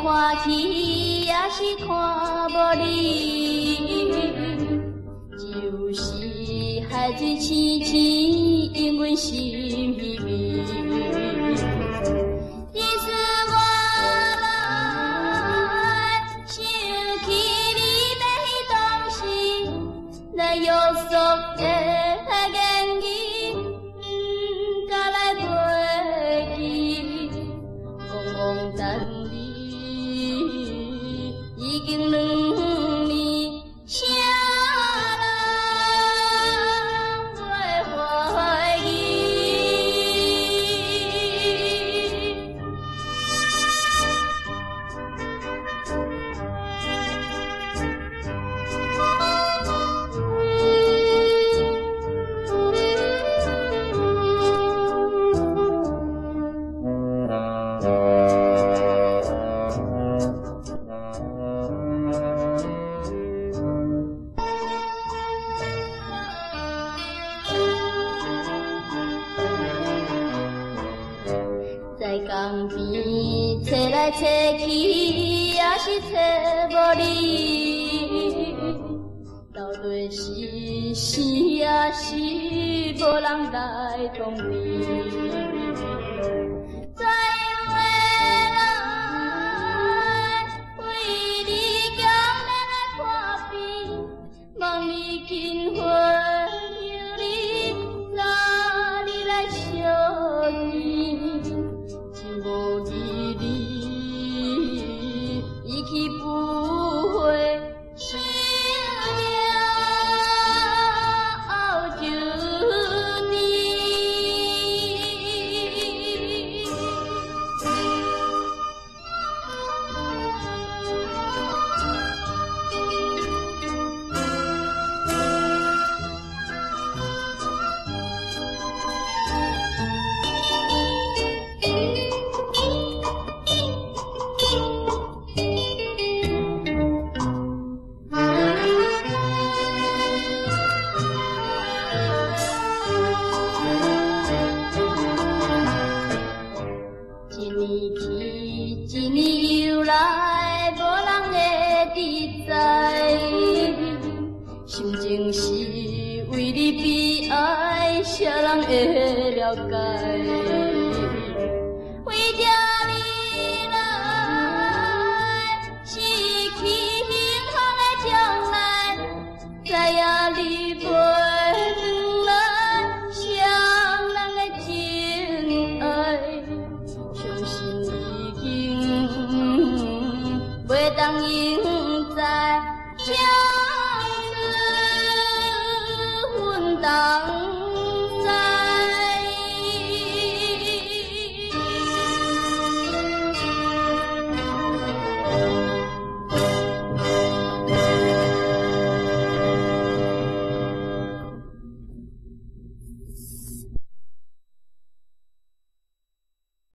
看起也是看无你，就是海水清清引阮心稀微。你是我来想起你要迄当时，咱约束的言语，甲来袂记，戆戆等你，已经2年，啥人袂怀疑？在江边找来找去，也是找无你。到底是生也是无人来通知。再回来为你强要来看病，望你紧回求你，早日来相见。无离你，已去不回，想了9年。一年去，一年又来，无人会知在。心情是为你悲哀，谁人会了解？